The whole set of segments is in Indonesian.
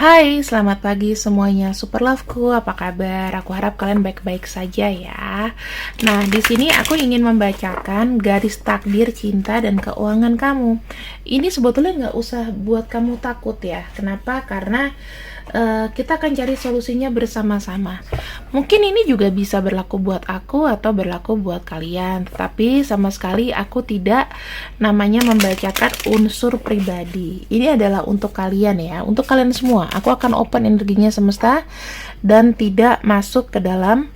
Hai, selamat pagi semuanya Super Loveku. Apa kabar? Aku harap kalian baik-baik saja ya. Nah, di sini aku ingin membacakan garis takdir cinta dan keuangan kamu. Ini sebetulnya nggak usah buat kamu takut ya. Kenapa? Karena kita akan cari solusinya bersama-sama. Mungkin ini juga bisa berlaku buat aku atau berlaku buat kalian, tetapi sama sekali aku tidak namanya membacakan unsur pribadi. Ini adalah untuk kalian ya, untuk kalian semua. Aku akan open energinya semesta dan tidak masuk ke dalam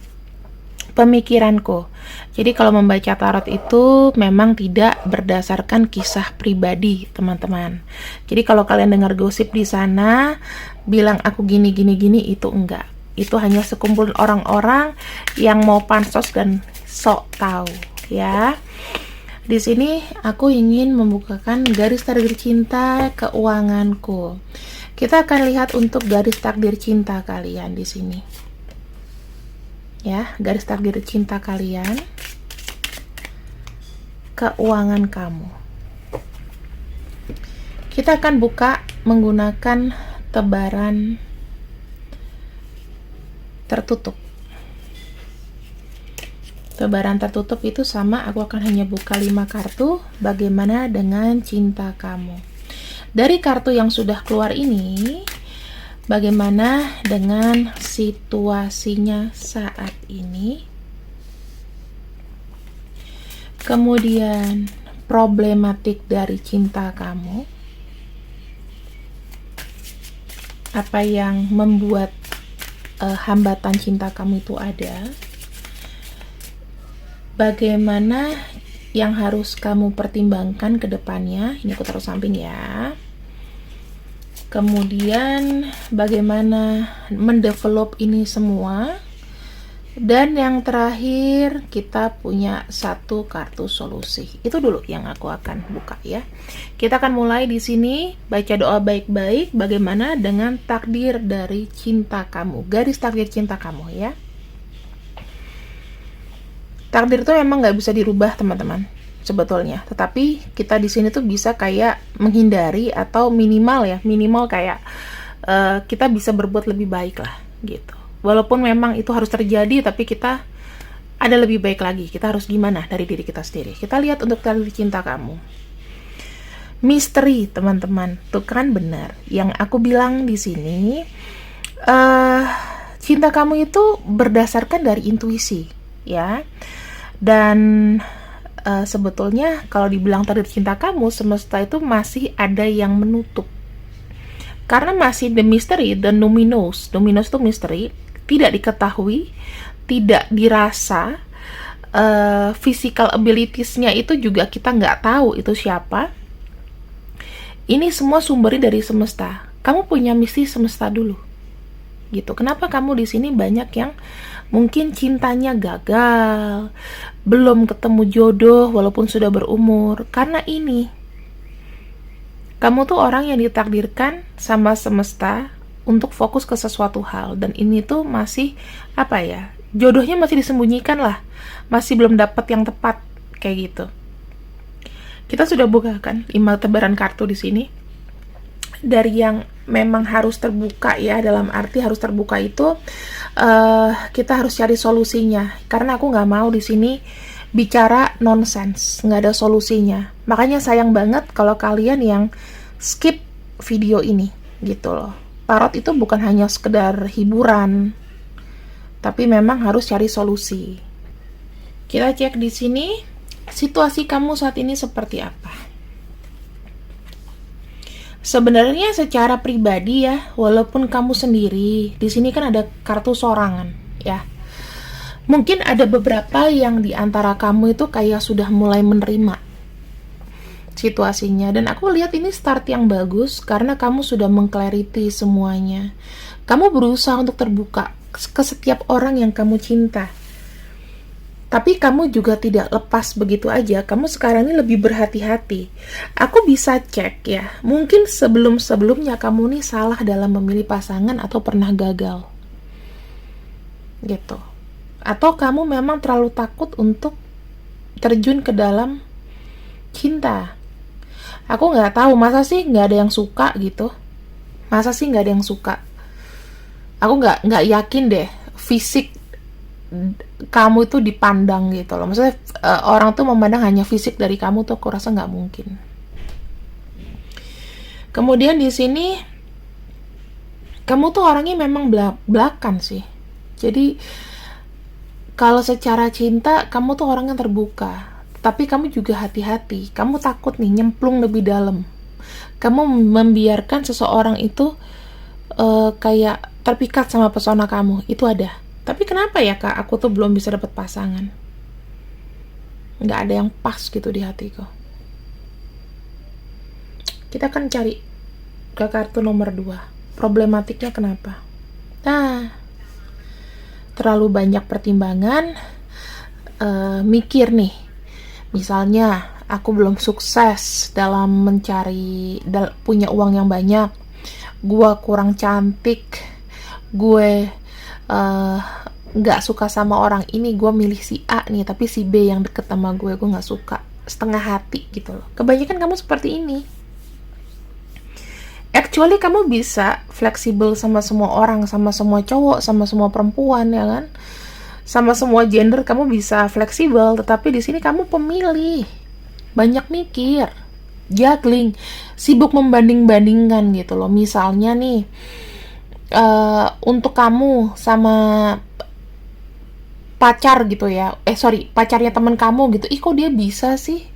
pemikiranku. Jadi kalau membaca tarot itu memang tidak berdasarkan kisah pribadi, teman-teman. Jadi kalau kalian dengar gosip di sana bilang aku gini itu enggak. Itu hanya sekumpulan orang-orang yang mau pansos dan sok tahu, ya. Di sini aku ingin membukakan garis takdir cinta keuanganku. Kita akan lihat untuk garis takdir cinta kalian di sini. Ya, garis takdir cinta kalian, keuangan kamu. Kita akan buka menggunakan tebaran tertutup. Tebaran tertutup itu sama, aku akan hanya buka 5 kartu. Bagaimana dengan cinta kamu? Dari kartu yang sudah keluar ini, bagaimana dengan situasinya saat ini? Kemudian problematik dari cinta kamu. Apa yang membuat hambatan cinta kamu itu ada? Bagaimana yang harus kamu pertimbangkan ke depannya? Ini aku taruh samping ya. Kemudian bagaimana mendevelop ini semua. Dan yang terakhir kita punya satu kartu solusi. Itu dulu yang aku akan buka ya. Kita akan mulai di sini baca doa baik-baik. Bagaimana dengan takdir dari cinta kamu, garis takdir cinta kamu ya. Takdir itu emang nggak bisa dirubah teman-teman sebetulnya. Tetapi kita di sini tuh bisa kayak menghindari atau minimal kayak kita bisa berbuat lebih baik lah gitu. Walaupun memang itu harus terjadi, tapi kita ada lebih baik lagi. Kita harus gimana dari diri kita sendiri. Kita lihat untuk takdir cinta kamu. Misteri, teman-teman. Tuh kan benar. Yang aku bilang di sini, cinta kamu itu berdasarkan dari intuisi, ya. Dan sebetulnya kalau dibilang takdir cinta kamu, semesta itu masih ada yang menutup. Karena masih the mystery, the dominos itu misteri, tidak diketahui, tidak dirasa, physical abilities-nya itu juga kita nggak tahu itu siapa. Ini semua sumbernya dari semesta. Kamu punya misi semesta dulu, gitu. Kenapa kamu di sini banyak yang mungkin cintanya gagal, belum ketemu jodoh walaupun sudah berumur? Karena ini, kamu tuh orang yang ditakdirkan sama semesta untuk fokus ke sesuatu hal. Dan ini tuh masih, jodohnya masih disembunyikan lah. Masih belum dapat yang tepat, kayak gitu. Kita sudah bukakan 5 tebaran kartu di sini. Dari yang memang harus terbuka ya, dalam arti harus terbuka itu, kita harus cari solusinya. Karena aku nggak mau di sini bicara nonsense, nggak ada solusinya. Makanya sayang banget kalau kalian yang skip video ini, gitu loh. Tarot itu bukan hanya sekedar hiburan, tapi memang harus cari solusi. Kita cek di sini, situasi kamu saat ini seperti apa? Sebenarnya secara pribadi ya, walaupun kamu sendiri, di sini kan ada kartu sorangan, ya. Mungkin ada beberapa yang di antara kamu itu kayak sudah mulai menerima situasinya, dan aku lihat ini start yang bagus karena kamu sudah mengklariti semuanya. Kamu berusaha untuk terbuka ke setiap orang yang kamu cinta. Tapi kamu juga tidak lepas begitu aja. Kamu sekarang ini lebih berhati-hati. Aku bisa cek ya, mungkin sebelum-sebelumnya kamu nih salah dalam memilih pasangan atau pernah gagal. Gitu. Atau kamu memang terlalu takut untuk terjun ke dalam cinta. Aku nggak tahu, masa sih nggak ada yang suka gitu? Masa sih nggak ada yang suka? Aku nggak yakin deh fisik kamu itu dipandang gitu loh. Maksudnya orang tuh memandang hanya fisik dari kamu tuh, aku rasa nggak mungkin. Kemudian di sini kamu tuh orangnya memang belakan sih. Jadi kalau secara cinta kamu tuh orang yang terbuka, tapi kamu juga hati-hati. Kamu takut nih nyemplung lebih dalam. Kamu membiarkan seseorang itu kayak terpikat sama pesona kamu. Itu ada. Tapi kenapa ya kak, aku tuh belum bisa dapat pasangan? Nggak ada yang pas gitu di hatiku. Kita akan cari ke kartu nomor 2. Problematiknya kenapa? Nah, terlalu banyak pertimbangan, mikir nih. Misalnya, aku belum sukses dalam mencari, punya uang yang banyak. Gue kurang cantik. Gue nggak suka sama orang ini, gue milih si A nih, tapi si B yang deket sama gue nggak suka. Setengah hati gitu loh. Kebanyakan kamu seperti ini. Actually kamu bisa fleksibel sama semua orang, sama semua cowok, sama semua perempuan, ya kan? Sama semua gender kamu bisa fleksibel, tetapi di sini kamu pemilih, banyak mikir, juggling, sibuk membanding-bandingkan gitu loh. Misalnya nih, untuk kamu sama pacar gitu ya, pacarnya teman kamu gitu, kok dia bisa sih?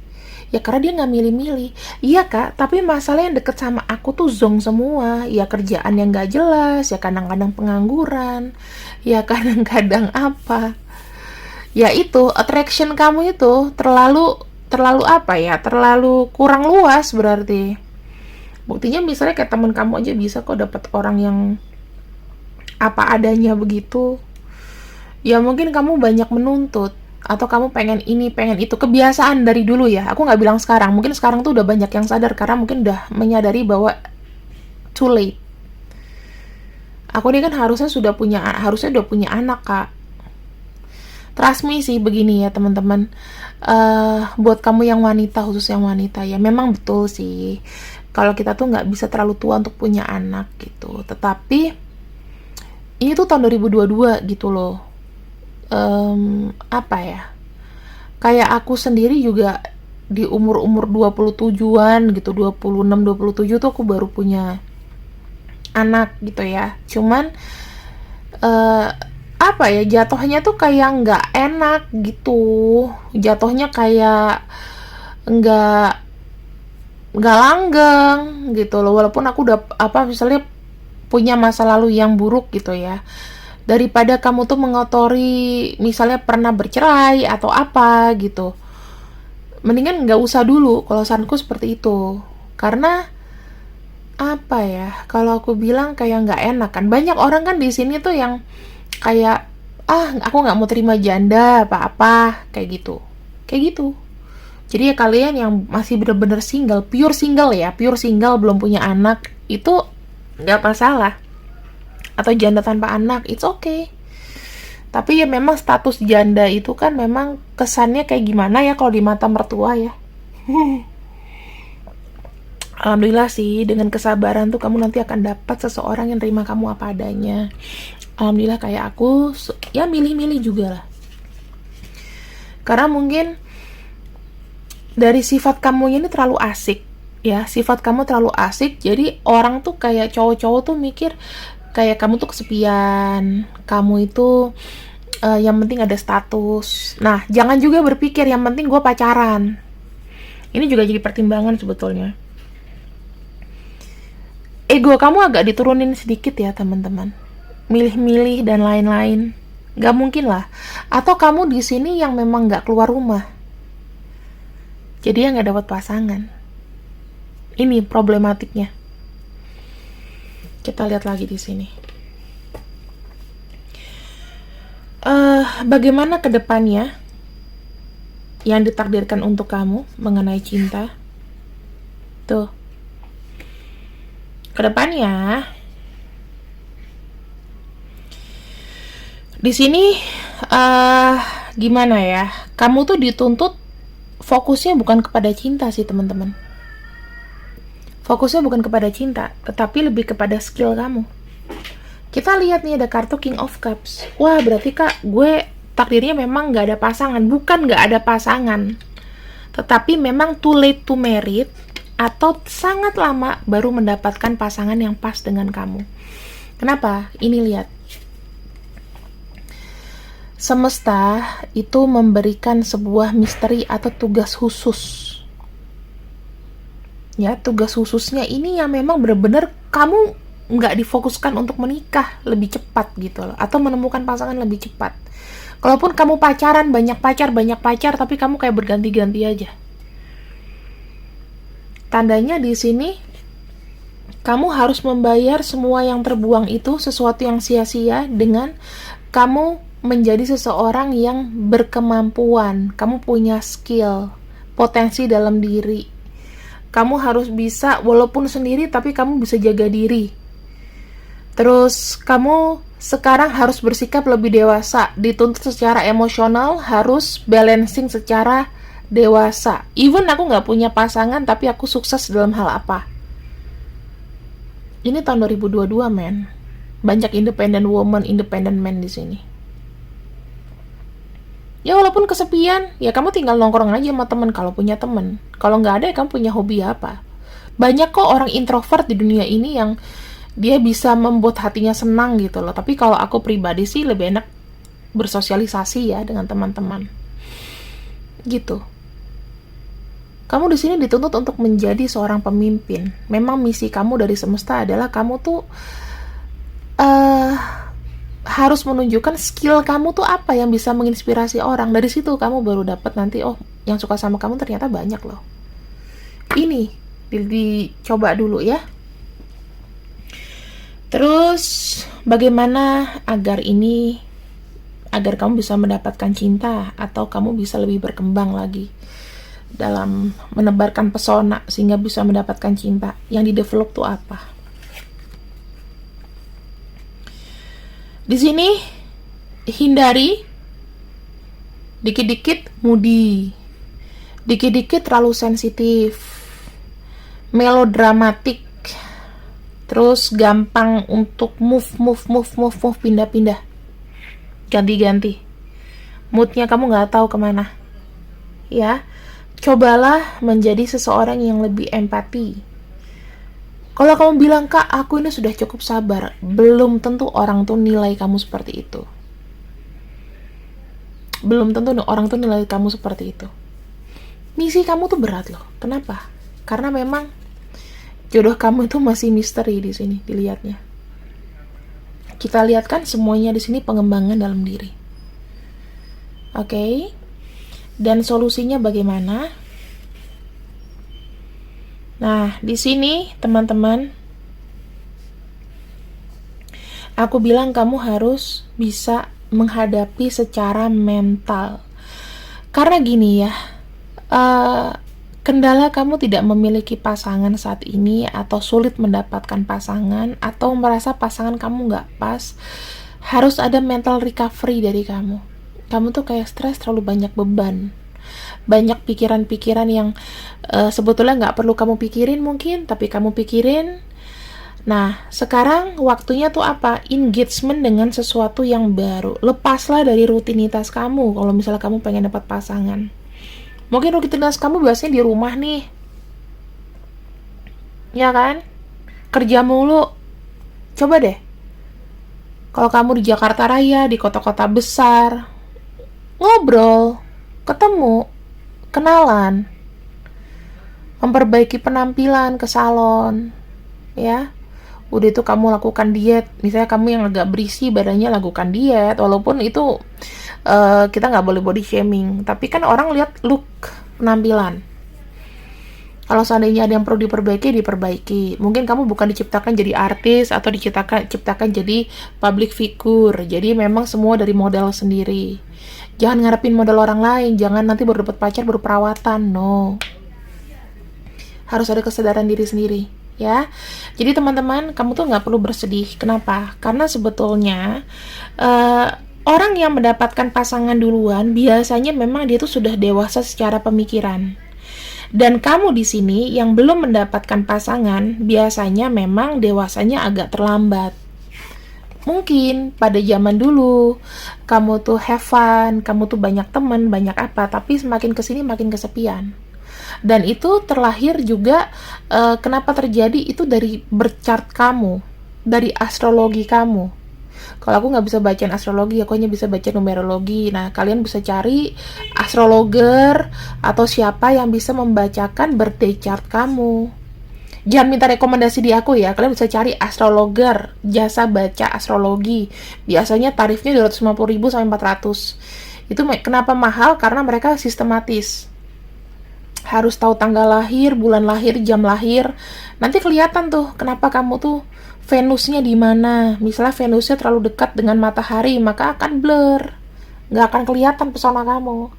Ya karena dia nggak milih-milih. Iya kak, tapi masalah yang deket sama aku tuh zong semua. Ya kerjaan yang nggak jelas, ya kadang-kadang pengangguran, ya kadang-kadang apa. Ya itu, attraction kamu itu terlalu apa ya, terlalu kurang luas berarti. Buktinya misalnya kayak teman kamu aja bisa kok dapet orang yang apa adanya begitu. Ya mungkin kamu banyak menuntut, atau kamu pengen ini, pengen itu, kebiasaan dari dulu ya. Aku nggak bilang sekarang, mungkin sekarang tuh udah banyak yang sadar karena mungkin udah menyadari bahwa too late. Aku ini kan harusnya udah punya anak kak. Trust me sih begini ya teman-teman, buat kamu yang wanita, khusus yang wanita ya, memang betul sih kalau kita tuh nggak bisa terlalu tua untuk punya anak gitu. Tetapi ini tuh tahun 2022 gitu loh. Apa ya, kayak aku sendiri juga di umur 27-an gitu, 26-27 tuh aku baru punya anak gitu ya. Cuman apa ya, jatuhnya tuh kayak nggak enak gitu, jatuhnya kayak nggak langgeng gitu loh. Walaupun aku udah misalnya punya masa lalu yang buruk gitu ya, daripada kamu tuh mengotori misalnya pernah bercerai atau apa gitu, mendingan nggak usah dulu. Kalau saranku seperti itu. Karena apa ya, kalau aku bilang kayak nggak enak kan, banyak orang kan di sini tuh yang kayak aku nggak mau terima janda apa kayak gitu. Jadi ya kalian yang masih bener-bener single, pure single belum punya anak, itu nggak masalah. Atau janda tanpa anak, it's okay. Tapi ya memang status janda itu kan memang kesannya kayak gimana ya kalau di mata mertua ya. Alhamdulillah sih, dengan kesabaran tuh kamu nanti akan dapat seseorang yang terima kamu apa adanya. Alhamdulillah kayak aku, ya milih-milih juga lah. Karena mungkin dari sifat kamu ini terlalu asik, ya sifat kamu terlalu asik, jadi orang tuh kayak cowok-cowok tuh mikir kayak kamu tuh kesepian, kamu itu yang penting ada status. Nah, jangan juga berpikir yang penting gue pacaran. Ini juga jadi pertimbangan sebetulnya. Ego kamu agak diturunin sedikit ya teman-teman. Milih-milih dan lain-lain, gak mungkin lah. Atau kamu di sini yang memang gak keluar rumah, jadi yang gak dapat pasangan. Ini problematiknya. Kita lihat lagi di sini. Bagaimana kedepannya yang ditakdirkan untuk kamu mengenai cinta? Tuh. Kedepannya di sini gimana ya? Kamu tuh dituntut fokusnya bukan kepada cinta sih teman-teman. Fokusnya bukan kepada cinta, tetapi lebih kepada skill kamu. Kita lihat nih ada kartu King of Cups. Wah, berarti Kak, gue takdirnya memang gak ada pasangan. Bukan gak ada pasangan, tetapi memang too late to marry, atau sangat lama baru mendapatkan pasangan yang pas dengan kamu. Kenapa? Ini lihat. Semesta itu memberikan sebuah misteri atau tugas khusus. Ya, tugas khususnya ini yang memang benar-benar kamu nggak difokuskan untuk menikah lebih cepat gitu loh, atau menemukan pasangan lebih cepat. Kalaupun kamu pacaran, banyak pacar, tapi kamu kayak berganti-ganti aja. Tandanya di sini, kamu harus membayar semua yang terbuang itu, sesuatu yang sia-sia, dengan kamu menjadi seseorang yang berkemampuan. Kamu punya skill, potensi dalam diri. Kamu harus bisa, walaupun sendiri, tapi kamu bisa jaga diri. Terus, kamu sekarang harus bersikap lebih dewasa. Dituntut secara emosional, harus balancing secara dewasa. Even aku nggak punya pasangan, tapi aku sukses dalam hal apa? Ini tahun 2022, men. Banyak independent woman, independent man di sini. Ya walaupun kesepian, ya kamu tinggal nongkrong aja sama temen kalau punya temen. Kalau nggak ada, ya kamu punya hobi apa? Banyak kok orang introvert di dunia ini yang dia bisa membuat hatinya senang gitu loh. Tapi kalau aku pribadi sih lebih enak bersosialisasi ya dengan teman-teman. Gitu. Kamu di sini dituntut untuk menjadi seorang pemimpin. Memang misi kamu dari semesta adalah kamu tuh harus menunjukkan skill kamu tuh apa yang bisa menginspirasi orang. Dari situ kamu baru dapat nanti, oh, yang suka sama kamu ternyata banyak loh. Ini dicoba dulu ya. Terus bagaimana agar kamu bisa mendapatkan cinta, atau kamu bisa lebih berkembang lagi dalam menebarkan pesona sehingga bisa mendapatkan cinta. Yang di-develop tuh apa? Di sini hindari dikit-dikit moody, dikit-dikit terlalu sensitif, melodramatik, terus gampang untuk move, pindah-pindah, ganti-ganti. Moodnya kamu nggak tahu kemana. Ya, cobalah menjadi seseorang yang lebih empati. Kalau kamu bilang, Kak, aku ini sudah cukup sabar, belum tentu orang tuh nilai kamu seperti itu. Belum tentu orang tuh nilai kamu seperti itu. Misi kamu tuh berat loh. Kenapa? Karena memang jodoh kamu itu masih misteri di sini dilihatnya. Kita lihat kan semuanya di sini pengembangan dalam diri. Oke. Dan solusinya bagaimana? Nah, di sini teman-teman, aku bilang kamu harus bisa menghadapi secara mental. Karena gini ya, kendala kamu tidak memiliki pasangan saat ini, atau sulit mendapatkan pasangan, atau merasa pasangan kamu nggak pas, harus ada mental recovery dari kamu. Kamu tuh kayak stres, terlalu banyak beban. Banyak pikiran-pikiran yang sebetulnya nggak perlu kamu pikirin mungkin, tapi kamu pikirin. Nah, sekarang waktunya tuh apa? Engagement dengan sesuatu yang baru. Lepaslah dari rutinitas kamu kalau misalnya kamu pengen dapat pasangan. Mungkin rutinitas kamu biasanya di rumah nih, ya kan? Kerja mulu. Coba deh, kalau kamu di Jakarta Raya, di kota-kota besar, ngobrol, ketemu, kenalan, memperbaiki penampilan ke salon, ya. Udah itu kamu lakukan diet, misalnya kamu yang agak berisi badannya, lakukan diet, walaupun itu kita nggak boleh body shaming, tapi kan orang lihat look, penampilan. Kalau seandainya ada yang perlu diperbaiki. Mungkin kamu bukan diciptakan jadi artis, atau diciptakan jadi public figure, jadi memang semua dari modal sendiri. Jangan ngarepin modal orang lain, jangan nanti baru dapat pacar baru perawatan, no. Harus ada kesadaran diri sendiri, ya. Jadi teman-teman, kamu tuh nggak perlu bersedih. Kenapa? Karena sebetulnya orang yang mendapatkan pasangan duluan biasanya memang dia tuh sudah dewasa secara pemikiran. Dan kamu di sini yang belum mendapatkan pasangan, biasanya memang dewasanya agak terlambat. Mungkin pada zaman dulu kamu tuh have fun, kamu tuh banyak teman, banyak apa, tapi semakin kesini makin kesepian. Dan itu terlahir juga kenapa terjadi itu dari birth chart kamu, dari astrologi kamu. Kalau aku nggak bisa bacain astrologi, aku hanya bisa baca numerologi. Nah, kalian bisa cari astrologer atau siapa yang bisa membacakan birthday chart kamu. Jangan minta rekomendasi di aku ya, kalian bisa cari astrologer, jasa baca astrologi. Biasanya tarifnya 250.000 sampai 400. Itu kenapa mahal? Karena mereka sistematis. Harus tahu tanggal lahir, bulan lahir, jam lahir. Nanti kelihatan tuh kenapa kamu tuh Venusnya di mana. Misalnya Venusnya terlalu dekat dengan matahari, maka akan blur. Nggak akan kelihatan pesona kamu.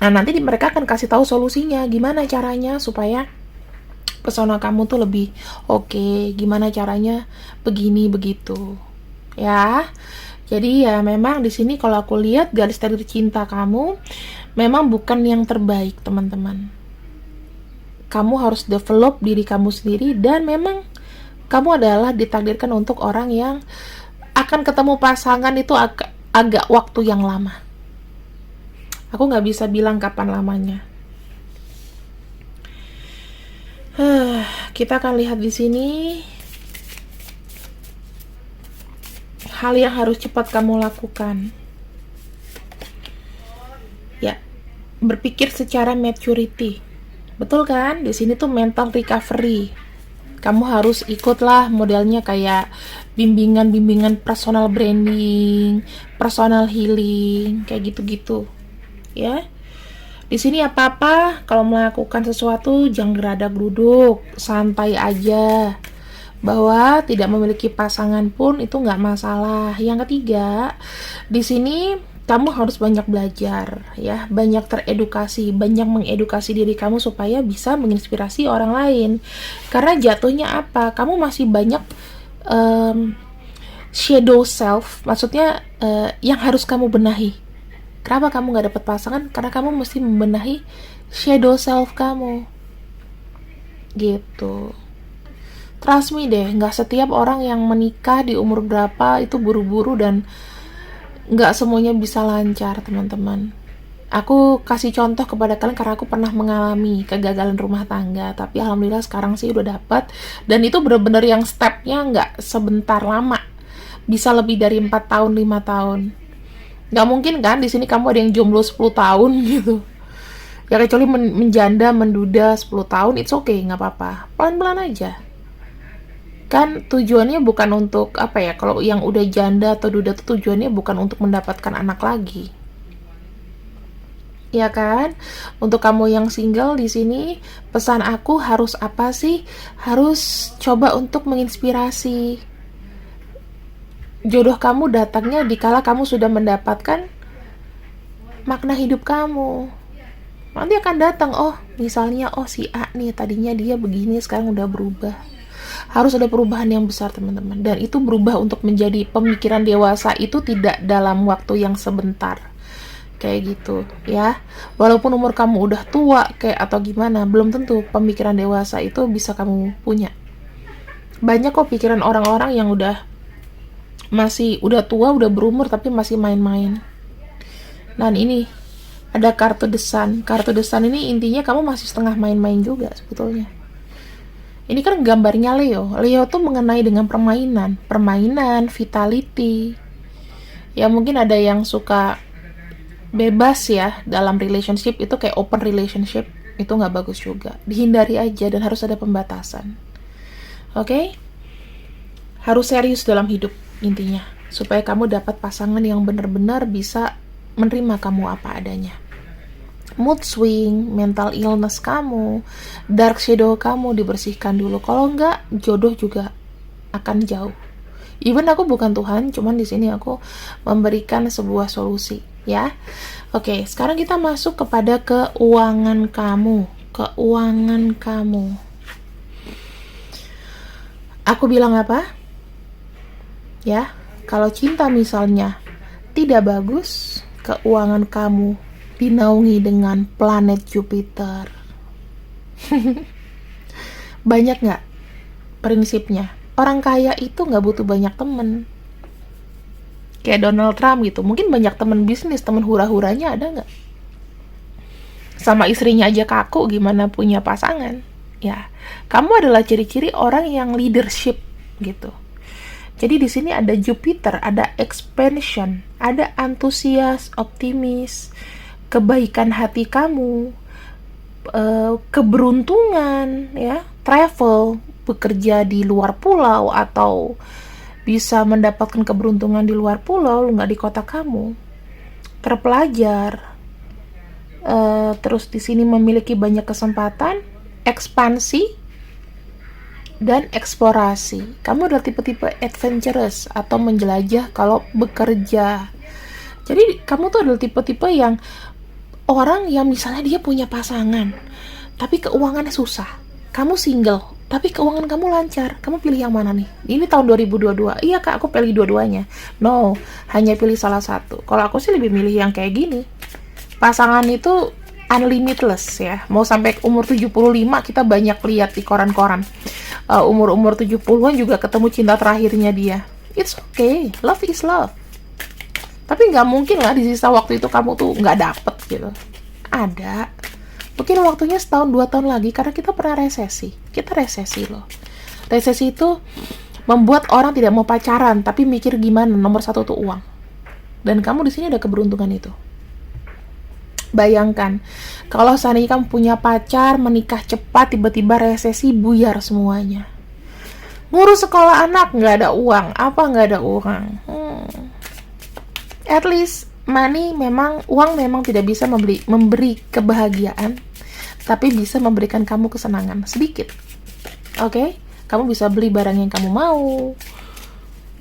Nah, nanti mereka akan kasih tahu solusinya, gimana caranya supaya pesona kamu tuh lebih oke, gimana caranya begini begitu. Ya. Jadi ya memang di sini kalau aku lihat garis takdir cinta kamu memang bukan yang terbaik, teman-teman. Kamu harus develop diri kamu sendiri dan memang kamu adalah ditakdirkan untuk orang yang akan ketemu pasangan itu agak waktu yang lama. Aku nggak bisa bilang kapan lamanya. Kita akan lihat di sini hal yang harus cepat kamu lakukan. Ya, berpikir secara maturity. Betul kan? Di sini tuh mental recovery. Kamu harus ikutlah modelnya kayak bimbingan-bimbingan personal branding, personal healing, kayak gitu-gitu. Ya, di sini apa-apa kalau melakukan sesuatu jangan geradak geruduk, santai aja. Bahwa tidak memiliki pasangan pun itu nggak masalah. Yang ketiga, di sini kamu harus banyak belajar, ya, banyak teredukasi, banyak mengedukasi diri kamu supaya bisa menginspirasi orang lain. Karena jatuhnya apa? Kamu masih banyak shadow self, maksudnya yang harus kamu benahi. Kenapa kamu gak dapet pasangan? Karena kamu mesti membenahi shadow self kamu. Gitu. Trust me deh, gak setiap orang yang menikah di umur berapa itu buru-buru dan gak semuanya bisa lancar, teman-teman. Aku kasih contoh kepada kalian karena aku pernah mengalami kegagalan rumah tangga. Tapi alhamdulillah sekarang sih udah dapet. Dan itu bener-bener yang stepnya gak sebentar lama. Bisa lebih dari 4 tahun, 5 tahun. Gak mungkin kan di sini kamu ada yang jomblo 10 tahun gitu. Ya kecuali menjanda, menduda 10 tahun, it's okay, gak apa-apa. Pelan-pelan aja. Kan tujuannya bukan untuk apa ya, kalau yang udah janda atau duda tuh tujuannya bukan untuk mendapatkan anak lagi. Ya kan? Untuk kamu yang single di sini, pesan aku harus apa sih? Harus coba untuk menginspirasi. Jodoh kamu datangnya dikala kamu sudah mendapatkan makna hidup kamu. Nanti akan datang, oh misalnya, oh si A nih tadinya dia begini, sekarang udah berubah. Harus ada perubahan yang besar, teman-teman. Dan itu berubah untuk menjadi pemikiran dewasa itu tidak dalam waktu yang sebentar. Kayak gitu, ya. Walaupun umur kamu udah tua kayak atau gimana, belum tentu pemikiran dewasa itu bisa kamu punya. Banyak kok pikiran orang-orang yang udah tua, udah berumur tapi masih main-main. Dan ini ada kartu desan. Kartu desan ini intinya kamu masih setengah main-main juga sebetulnya. Ini kan gambarnya Leo. Leo tuh mengenai dengan permainan, vitality. Ya mungkin ada yang suka bebas ya dalam relationship, itu kayak open relationship, itu nggak bagus juga. Dihindari aja dan harus ada pembatasan. Oke? Harus serius dalam hidup. Intinya, supaya kamu dapat pasangan yang benar-benar bisa menerima kamu apa adanya. Mood swing, mental illness kamu, dark shadow kamu dibersihkan dulu. Kalau enggak, jodoh juga akan jauh. Even aku bukan Tuhan, cuman di sini aku memberikan sebuah solusi, ya. Oke, sekarang kita masuk kepada keuangan kamu. Keuangan kamu. Aku bilang apa? Ya, kalau cinta misalnya tidak bagus, keuangan kamu dinaungi dengan planet Jupiter. Banyak nggak prinsipnya? Orang kaya itu nggak butuh banyak temen. Kayak Donald Trump gitu, mungkin banyak temen bisnis, temen hura-huranya ada nggak? Sama istrinya aja kaku, gimana punya pasangan? Ya, kamu adalah ciri-ciri orang yang leadership gitu. Jadi di sini ada Jupiter, ada expansion, ada antusias, optimis, kebaikan hati kamu, keberuntungan, ya, travel, bekerja di luar pulau atau bisa mendapatkan keberuntungan di luar pulau, nggak di kota kamu, terpelajar, terus di sini memiliki banyak kesempatan, ekspansi, dan eksplorasi. Kamu adalah tipe-tipe adventurous atau menjelajah kalau bekerja. Jadi kamu tuh adalah tipe-tipe yang orang yang misalnya dia punya pasangan, tapi keuangannya susah. Kamu single, tapi keuangan kamu lancar. Kamu pilih yang mana nih? Ini tahun 2022. Iya kak, aku pilih dua-duanya. No, hanya pilih salah satu. Kalau aku sih lebih milih yang kayak gini. Pasangan itu unlimitless ya. Mau sampai umur 75 kita banyak lihat di koran-koran. Umur-umur 70-an juga ketemu cinta terakhirnya dia. It's okay, love is love. Tapi nggak mungkin lah di sisa waktu itu kamu tuh nggak dapet gitu. Ada. Mungkin waktunya setahun 2 tahun lagi karena kita pernah resesi. Kita resesi loh. Resesi itu membuat orang tidak mau pacaran tapi mikir gimana, nomor satu tuh uang. Dan kamu di sini ada keberuntungan itu. Bayangkan, kalau seandainya kamu punya pacar, menikah cepat, tiba-tiba resesi, buyar semuanya. Ngurus sekolah anak, nggak ada uang. Apa nggak ada uang? At least, uang memang tidak bisa memberi kebahagiaan, tapi bisa memberikan kamu kesenangan, sedikit. Oke? Kamu bisa beli barang yang kamu mau.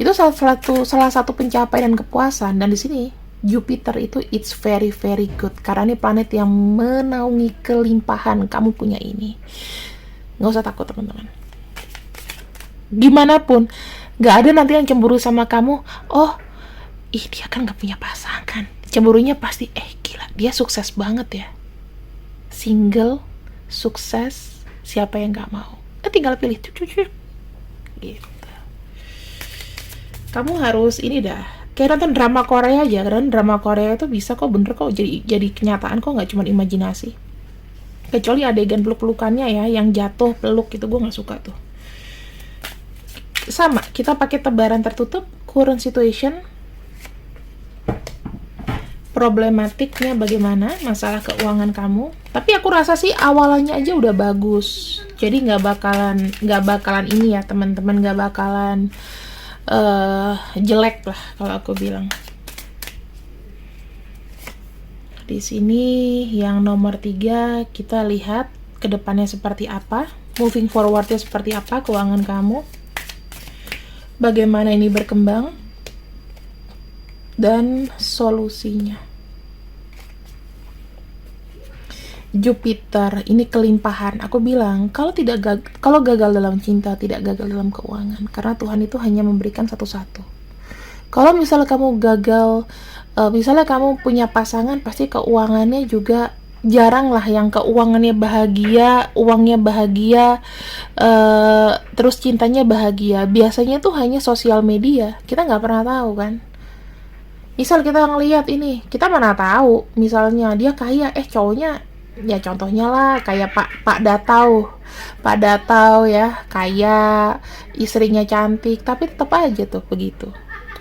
Itu salah satu pencapaian dan kepuasan. Dan di sini, Jupiter itu it's very very good karena ini planet yang menaungi kelimpahan. Kamu punya ini, nggak usah takut teman-teman. Gimana pun nggak ada nanti yang cemburu sama kamu. Oh, dia kan nggak punya pasangan, cemburunya pasti gila dia sukses banget ya, single, sukses, siapa yang nggak mau? Tinggal pilih gitu. Kamu harus ini dah, kayak nonton drama Korea aja, kan drama Korea itu bisa kok bener kok jadi kenyataan kok, nggak cuma imajinasi. Kecuali adegan peluk-pelukannya ya, yang jatuh peluk itu gue nggak suka tuh. Sama, kita pakai tebaran tertutup, current situation, problematiknya bagaimana, masalah keuangan kamu. Tapi aku rasa sih awalannya aja udah bagus, jadi nggak bakalan ini ya teman-teman, nggak bakalan jelek lah kalau aku bilang. Di sini yang nomor 3 kita lihat ke depannya seperti apa, moving forwardnya seperti apa keuangan kamu, bagaimana ini berkembang, dan solusinya. Jupiter ini kelimpahan. Aku bilang kalau gagal dalam cinta, tidak gagal dalam keuangan, karena Tuhan itu hanya memberikan satu-satu. Kalau misalnya kamu gagal, misalnya kamu punya pasangan, pasti keuangannya juga jarang lah yang keuangannya bahagia, uangnya bahagia, terus cintanya bahagia. Biasanya tuh hanya sosial media, kita nggak pernah tahu kan. Misal kita ngelihat ini, kita mana tahu misalnya dia kaya, cowoknya ya contohnya lah kayak Pak Datau ya, kaya, istrinya cantik, tapi tetap aja tuh begitu.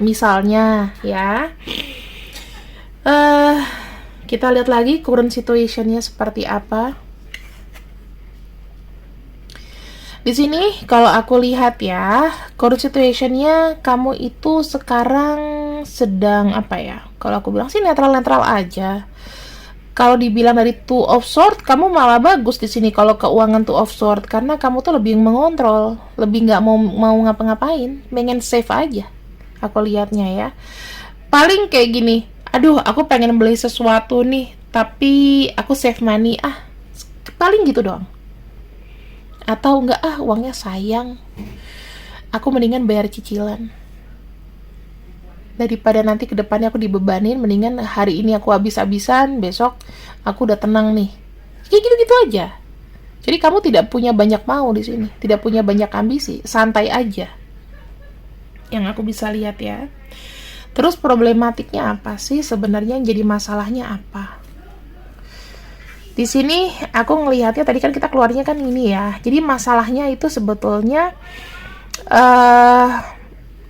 Misalnya ya, kita lihat lagi current situationnya seperti apa. Di sini kalau aku lihat ya, current situationnya kamu itu sekarang sedang apa ya? Kalau aku bilang sih netral-netral aja. Kalau dibilang dari Two of Swords, kamu malah bagus di sini kalau keuangan Two of Swords, karena kamu tuh lebih mengontrol, lebih nggak mau ngapa-ngapain, pengen save aja. Aku lihatnya ya, paling kayak gini, aduh aku pengen beli sesuatu nih, tapi aku save money, paling gitu doang. Atau enggak, uangnya sayang, aku mendingan bayar cicilan. Daripada nanti ke depannya aku dibebanin, mendingan hari ini aku habis-habisan, besok aku udah tenang nih. Kayak gitu-gitu aja. Jadi kamu tidak punya banyak mau di sini, tidak punya banyak ambisi, santai aja. Yang aku bisa lihat ya. Terus problematiknya apa sih sebenarnya, yang jadi masalahnya apa? Di sini aku ngelihatnya, tadi kan kita keluarnya kan ini ya. Jadi masalahnya itu sebetulnya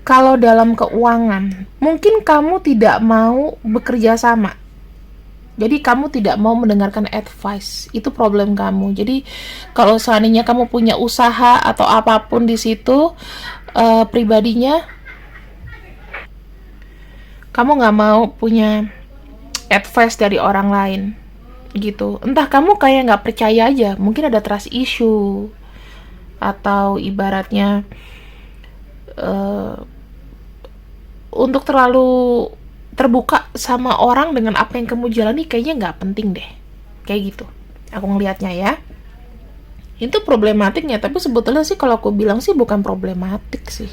kalau dalam keuangan, mungkin kamu tidak mau bekerja sama. Jadi kamu tidak mau mendengarkan advice, itu problem kamu. Jadi kalau seandainya kamu punya usaha atau apapun di situ pribadinya, kamu nggak mau punya advice dari orang lain, gitu. Entah kamu kayak nggak percaya aja, mungkin ada trust issue, atau ibaratnya untuk terlalu terbuka sama orang dengan apa yang kamu jalani kayaknya nggak penting deh, kayak gitu aku ngelihatnya ya. Itu problematiknya, tapi sebetulnya sih kalau aku bilang sih bukan problematik sih.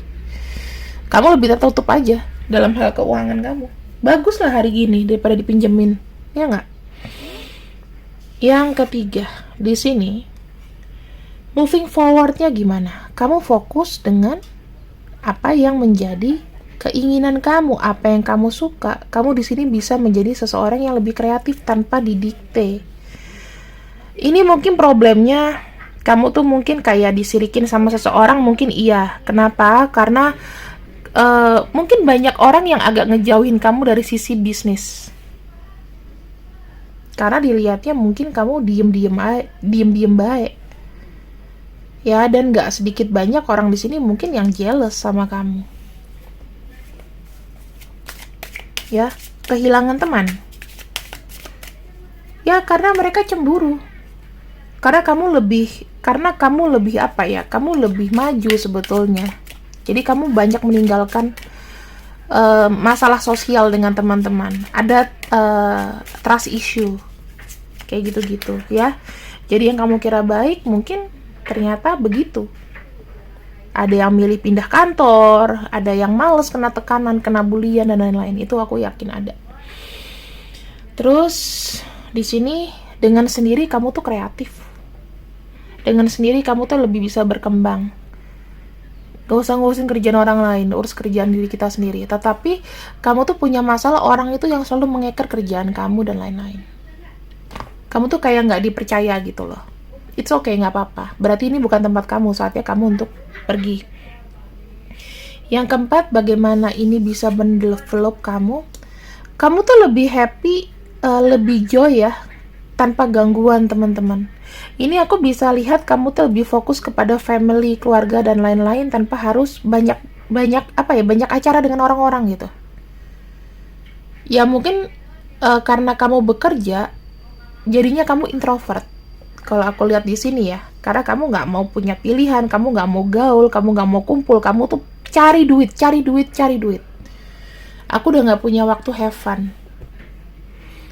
Kamu lebih tertutup aja dalam hal keuangan kamu. Bagus lah hari gini daripada dipinjemin, ya nggak? Yang ketiga di sini, moving forwardnya gimana? Kamu fokus dengan apa yang menjadi keinginan kamu, apa yang kamu suka. Kamu di sini bisa menjadi seseorang yang lebih kreatif tanpa didikte. Ini mungkin problemnya, kamu tuh mungkin kayak disirikin sama seseorang, mungkin iya. Kenapa? Karena mungkin banyak orang yang agak ngejauhin kamu dari sisi bisnis. Karena dilihatnya mungkin kamu diem-diem baik. Ya, dan gak sedikit banyak orang di sini mungkin yang jealous sama kamu. Ya, kehilangan teman. Ya, karena mereka cemburu. Karena kamu lebih apa ya? Kamu lebih maju sebetulnya. Jadi kamu banyak meninggalkan masalah sosial dengan teman-teman. Ada trust issue. Kayak gitu-gitu ya. Jadi yang kamu kira baik mungkin ternyata begitu. Ada yang milih pindah kantor, ada yang males kena tekanan, kena bulian dan lain-lain. Itu aku yakin ada. Terus di sini dengan sendiri kamu tuh kreatif. Dengan sendiri kamu tuh lebih bisa berkembang. Gak usah ngurusin kerjaan orang lain, urus kerjaan diri kita sendiri. Tetapi kamu tuh punya masalah orang itu yang selalu mengeker kerjaan kamu dan lain-lain. Kamu tuh kayak gak dipercaya gitu loh. It's okay, gak apa-apa. Berarti ini bukan tempat kamu, saatnya kamu untuk pergi. Yang keempat, bagaimana ini bisa mendevelop kamu. Kamu tuh lebih happy, lebih joy ya, tanpa gangguan teman-teman. Ini aku bisa lihat kamu tuh lebih fokus kepada family, keluarga dan lain-lain tanpa harus banyak acara dengan orang-orang gitu. Ya mungkin karena kamu bekerja, jadinya kamu introvert. Kalau aku lihat di sini ya, karena kamu nggak mau punya pilihan, kamu nggak mau gaul, kamu nggak mau kumpul, kamu tuh cari duit. Aku udah nggak punya waktu have fun.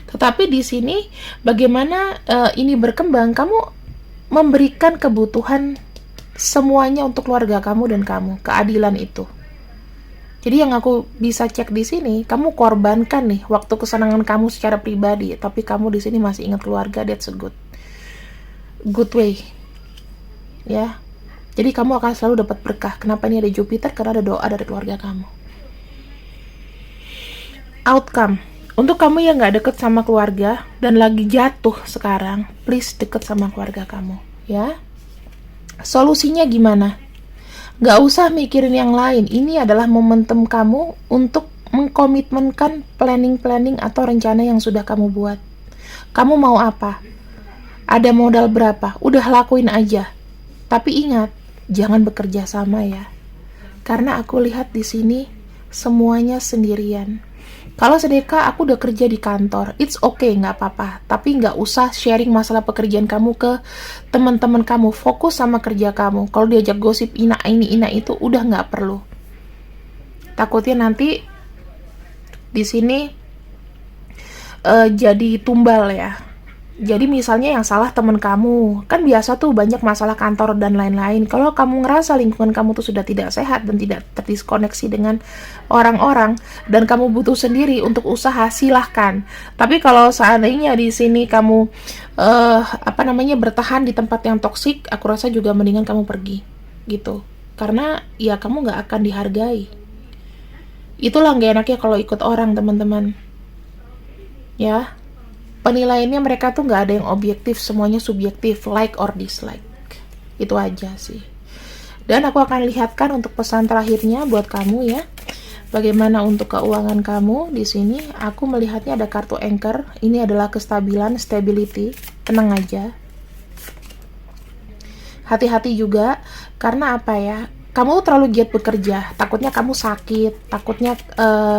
Tetapi di sini bagaimana ini berkembang, kamu memberikan kebutuhan semuanya untuk keluarga kamu dan kamu, keadilan itu. Jadi yang aku bisa cek di sini, kamu korbankan nih waktu kesenangan kamu secara pribadi, tapi kamu di sini masih ingat keluarga. That's a good way. Ya. Jadi kamu akan selalu dapat berkah. Kenapa ini ada Jupiter? Karena ada doa dari keluarga kamu. Outcome. Untuk kamu yang gak deket sama keluarga dan lagi jatuh sekarang, please deket sama keluarga kamu, ya. Solusinya gimana? Gak usah mikirin yang lain. Ini adalah momentum kamu untuk mengkomitmenkan planning atau rencana yang sudah kamu buat. Kamu mau apa? Ada modal berapa? Udah lakuin aja. Tapi ingat, jangan bekerja sama ya. Karena aku lihat di sini semuanya sendirian. Kalau sedeka aku udah kerja di kantor, it's okay, nggak apa-apa. Tapi nggak usah sharing masalah pekerjaan kamu ke teman-teman kamu. Fokus sama kerja kamu. Kalau diajak gosip ina itu, udah nggak perlu. Takutnya nanti di sini jadi tumbal ya. Jadi misalnya yang salah teman kamu, kan biasa tuh banyak masalah kantor dan lain-lain. Kalau kamu ngerasa lingkungan kamu tuh sudah tidak sehat dan tidak terdiskoneksi dengan orang-orang, dan kamu butuh sendiri untuk usaha, silahkan. Tapi kalau seandainya di sini kamu bertahan di tempat yang toksik, aku rasa juga mendingan kamu pergi, gitu. Karena ya kamu nggak akan dihargai. Itulah nggak enaknya kalau ikut orang, teman-teman. Ya. Penilaiannya mereka tuh nggak ada yang objektif, semuanya subjektif, like or dislike. Itu aja sih. Dan aku akan lihatkan untuk pesan terakhirnya buat kamu ya. Bagaimana untuk keuangan kamu di sini? Aku melihatnya ada kartu anchor. Ini adalah kestabilan, stability. Tenang aja. Hati-hati juga, karena apa ya? Kamu terlalu giat bekerja, takutnya kamu sakit, takutnya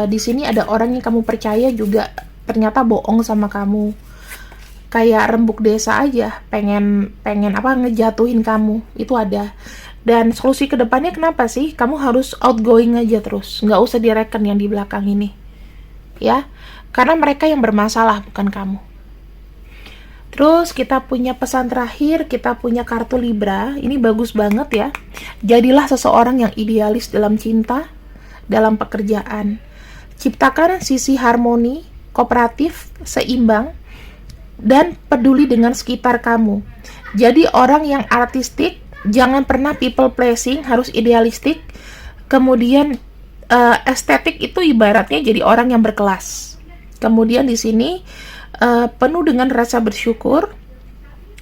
di sini ada orang yang kamu percaya juga ternyata bohong sama kamu, kayak rembuk desa aja, pengen ngejatuhin kamu, itu ada. Dan solusi kedepannya kenapa sih kamu harus outgoing aja terus, nggak usah direken yang di belakang ini, ya, karena mereka yang bermasalah bukan kamu. Terus kita punya pesan terakhir, kita punya kartu Libra, ini bagus banget ya. Jadilah seseorang yang idealis dalam cinta, dalam pekerjaan. Ciptakan sisi harmoni, kooperatif, seimbang, dan peduli dengan sekitar kamu. Jadi orang yang artistik, jangan pernah people pleasing, harus idealistik. Kemudian estetik itu ibaratnya jadi orang yang berkelas. Kemudian di sini penuh dengan rasa bersyukur,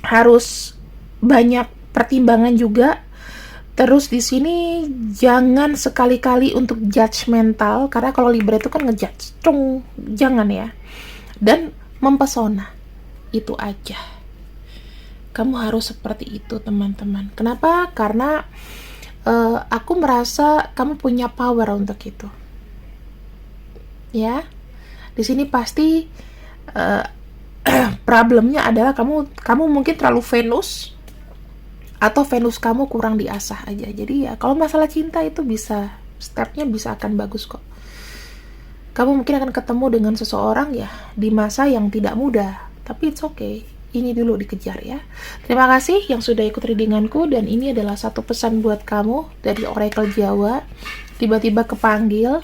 harus banyak pertimbangan juga. Terus di sini jangan sekali-kali untuk judgmental, karena kalau Libra itu kan ngejudge, jangan ya. Dan mempesona, itu aja. Kamu harus seperti itu, teman-teman. Kenapa? Karena aku merasa kamu punya power untuk itu. Ya, di sini pasti problemnya adalah kamu mungkin terlalu Venus, atau Venus kamu kurang diasah aja. Jadi ya kalau masalah cinta itu bisa, stepnya bisa akan bagus kok. Kamu mungkin akan ketemu dengan seseorang ya di masa yang tidak mudah, tapi it's okay. Ini dulu dikejar ya. Terima kasih yang sudah ikut readinganku, dan ini adalah satu pesan buat kamu dari Oracle Jawa. Tiba-tiba kepanggil.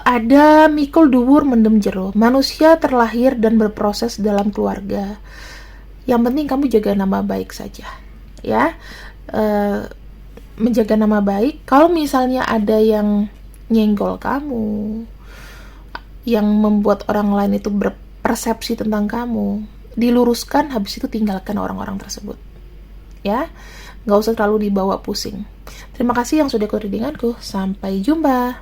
Ada mikul dhuwur mendem jero. Manusia terlahir dan berproses dalam keluarga. Yang penting kamu jaga nama baik saja. Ya, menjaga nama baik. Kalau misalnya ada yang nyenggol kamu, yang membuat orang lain itu berpersepsi tentang kamu, diluruskan, habis itu tinggalkan orang-orang tersebut. Ya, nggak usah terlalu dibawa pusing. Terima kasih yang sudah ikut readinganku. Sampai jumpa.